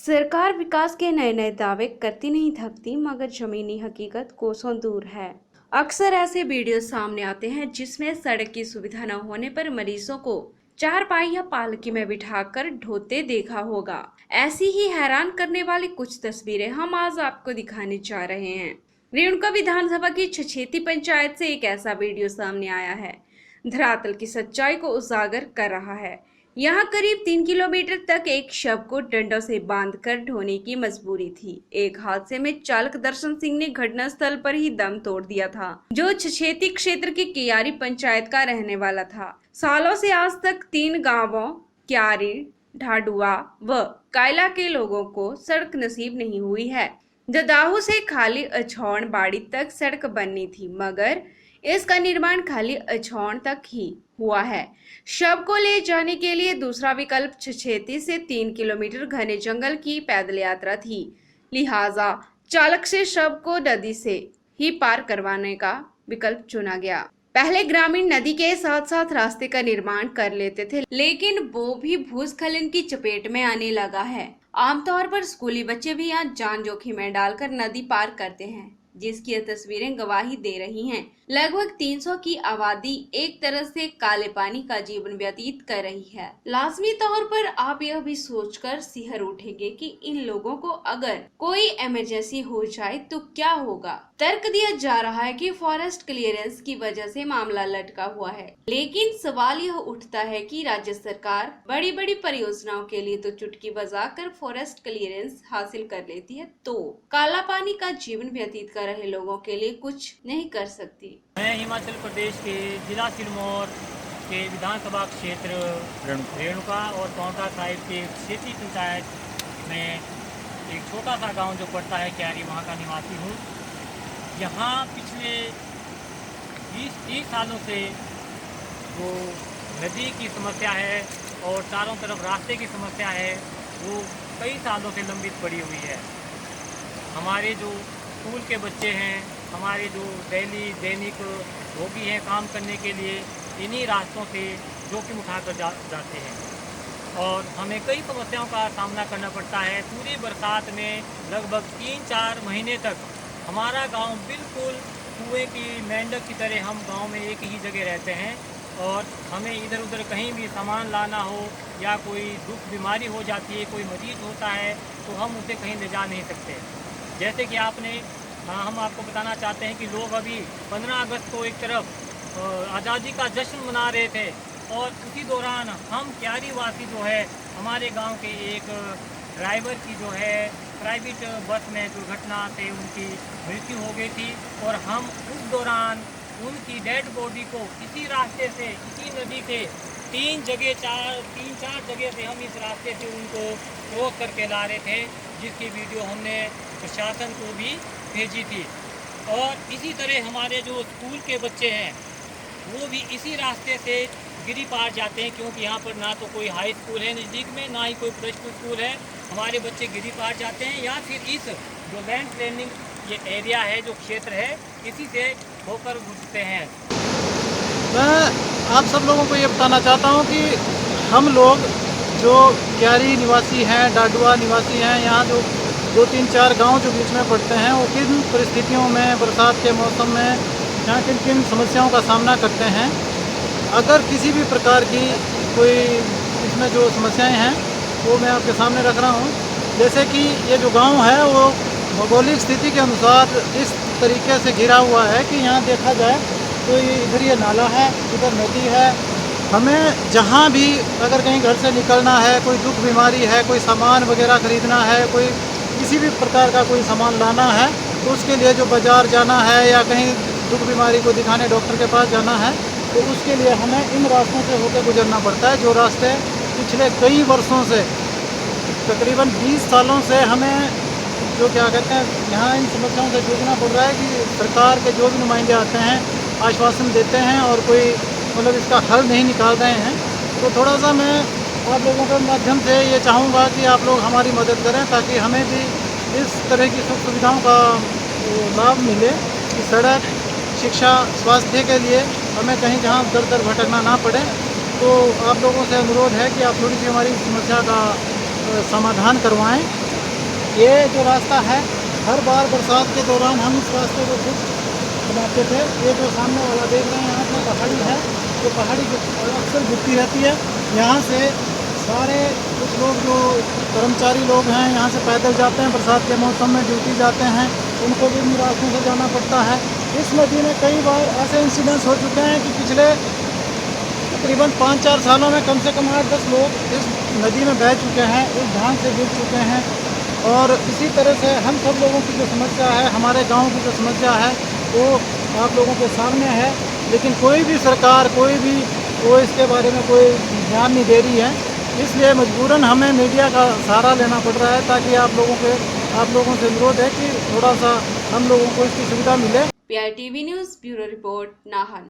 सरकार विकास के नए नए दावे करती नहीं थकती, मगर जमीनी हकीकत कोसों दूर है। अक्सर ऐसे वीडियो सामने आते हैं जिसमें सड़क की सुविधा न होने पर मरीजों को चारपाई या पालकी में बिठाकर ढोते देखा होगा। ऐसी ही हैरान करने वाली कुछ तस्वीरें हम आज आपको दिखाने जा रहे हैं। रेणुका विधानसभा की छछेती पंचायत से एक ऐसा वीडियो सामने आया है, धरातल की सच्चाई को उजागर कर रहा है। यहाँ करीब 3 किलोमीटर तक एक शव को डंडों से बांधकर ढोने की मजबूरी थी। एक हादसे में चालक दर्शन सिंह ने घटनास्थल पर ही दम तोड़ दिया था, जो छछेती क्षेत्र की कियारी पंचायत का रहने वाला था। सालों से आज तक 3 गांवों क्यारी, ढाडुआ व कायला के लोगों को सड़क नसीब नहीं हुई है। जदाहू से खाली अछौड़ बाड़ी तक सड़क बननी थी, मगर इसका निर्माण खाली अछौड़ तक ही हुआ है। शव को ले जाने के लिए दूसरा विकल्प छछेती से 3 किलोमीटर घने जंगल की पैदल यात्रा थी। लिहाजा चालक से शव को नदी से ही पार करवाने का विकल्प चुना गया। पहले ग्रामीण नदी के साथ साथ रास्ते का निर्माण कर लेते थे, लेकिन वो भी भूस्खलन की चपेट में आने लगा है। आमतौर पर स्कूली बच्चे भी यहाँ जान जोखिम में डालकर नदी पार करते हैं, जिसकी ये तस्वीरें गवाही दे रही हैं। लगभग 300 की आबादी एक तरह से काले पानी का जीवन व्यतीत कर रही है। लाजमी तौर पर आप यह भी सोचकर सिहर उठेंगे कि इन लोगों को अगर कोई इमरजेंसी हो जाए तो क्या होगा। तर्क दिया जा रहा है कि फॉरेस्ट क्लियरेंस की वजह से मामला लटका हुआ है, लेकिन सवाल यह उठता है कि राज्य सरकार बड़ी बड़ी परियोजनाओं के लिए तो चुटकी बजाकर फॉरेस्ट क्लियरेंस हासिल कर लेती है, तो काला पानी का जीवन व्यतीत कर रहे लोगों के लिए कुछ नहीं कर सकती। मैं हिमाचल प्रदेश के जिला सिरमौर के विधानसभा क्षेत्र रेणुका और पांवटा साहिब के छछेती पंचायत में एक छोटा सा गांव जो पड़ता है क्यारी, वहां का निवासी हूँ। यहाँ पिछले 20-30 सालों से वो नदी की समस्या है और चारों तरफ रास्ते की समस्या है, वो कई सालों से लंबित पड़ी हुई है। हमारे जो स्कूल के बच्चे हैं, हमारे जो दैनिक भोगी हैं, काम करने के लिए इन्हीं रास्तों से जोखिम उठाकर जाते हैं और हमें कई समस्याओं का सामना करना पड़ता है। पूरी बरसात में लगभग 3-4 महीने तक हमारा गांव बिल्कुल कुएं की मेंढक की तरह हम गांव में एक ही जगह रहते हैं और हमें इधर उधर कहीं भी सामान लाना हो या कोई दुख बीमारी हो जाती है, कोई मरीज होता है, तो हम उसे कहीं ले जा नहीं सकते। जैसे कि हम आपको बताना चाहते हैं कि लोग अभी 15 अगस्त को एक तरफ आज़ादी का जश्न मना रहे थे और उसी दौरान हम क्यारी वासी जो है, हमारे गांव के एक ड्राइवर की जो है प्राइवेट बस में दुर्घटना से उनकी मृत्यु हो गई थी और हम उस दौरान उनकी डेड बॉडी को इसी रास्ते से, इसी नदी से 3-4 जगह से हम इस रास्ते से उनको क्रॉस करके ला रहे थे, जिसकी वीडियो हमने प्रशासन को भी भेजी थी। और इसी तरह हमारे जो स्कूल के बच्चे हैं वो भी इसी रास्ते से गिरी पार जाते हैं, क्योंकि यहाँ पर ना तो कोई हाई स्कूल है नज़दीक में, ना ही कोई प्लस टू स्कूल है। हमारे बच्चे गिरी पार जाते हैं या फिर इस जो लैंड ट्रेनिंग ये एरिया है, जो क्षेत्र है, इसी से होकर गुजरते हैं। मैं आप सब लोगों को ये बताना चाहता हूँ कि हम लोग जो क्यारी निवासी हैं, डाडुआ निवासी हैं, यहाँ जो 2-3-4 गांव जो बीच में पड़ते हैं, वो किन परिस्थितियों में, बरसात के मौसम में यहाँ किन किन समस्याओं का सामना करते हैं। अगर किसी भी प्रकार की कोई इसमें जो समस्याएं हैं वो मैं आपके सामने रख रहा हूँ। जैसे कि ये जो गांव है वो भौगोलिक स्थिति के अनुसार इस तरीके से घिरा हुआ है कि यहाँ देखा जाए तो इधर ये नाला है, इधर नदी है। हमें जहाँ भी अगर कहीं घर से निकलना है, कोई दुख बीमारी है, कोई सामान वगैरह ख़रीदना है, कोई किसी भी प्रकार का कोई सामान लाना है, तो उसके लिए जो बाज़ार जाना है या कहीं दुख बीमारी को दिखाने डॉक्टर के पास जाना है, तो उसके लिए हमें इन रास्तों से होकर गुजरना पड़ता है। जो रास्ते पिछले कई वर्षों से, तकरीबन 20 सालों से हमें जो क्या कहते हैं, यहाँ इन समस्याओं से जूझना पड़ रहा है कि सरकार के जो भी नुमाइंदे आते हैं आश्वासन देते हैं और कोई मतलब इसका हल नहीं निकाल रहे हैं। तो थोड़ा सा मैं आप लोगों के माध्यम से ये चाहूँगा कि आप लोग हमारी मदद करें, ताकि हमें भी इस तरह की सुख सुविधाओं का लाभ मिले कि सड़क, शिक्षा, स्वास्थ्य के लिए हमें कहीं जहाँ दर दर भटकना ना पड़े। तो आप लोगों से अनुरोध है कि आप थोड़ी सी हमारी समस्या का समाधान करवाएं ये जो रास्ता है हर बार बरसात के दौरान हम इस रास्ते को खुद बनाते थे। ये जो सामने वाला देख रहे हैं यहाँ पर पहाड़ी है, जो पहाड़ी अक्सर गिरती रहती है। यहाँ से सारे कुछ लोग जो कर्मचारी लोग हैं यहाँ से पैदल जाते हैं, बरसात के मौसम में ड्यूटी जाते हैं, उनको भी इन रास्तों से जाना पड़ता है। इस नदी में कई बार ऐसे इंसिडेंट्स हो चुके हैं कि पिछले तकरीबन 5-4 सालों में कम से कम 8-10 लोग इस नदी में बह चुके हैं, इस ढांग से गिर चुके हैं। और इसी तरह से हम सब लोगों की जो समस्या है, हमारे गांव की जो समस्या है, वो आप लोगों के सामने है, लेकिन कोई भी सरकार वो इसके बारे में कोई ध्यान नहीं दे रही है। इसलिए मजबूरन हमें मीडिया का सहारा लेना पड़ रहा है, ताकि आप लोगों से अनुरोध है कि थोड़ा सा हम लोगों को इसकी सुविधा मिले। PITV news bureau report Nahan.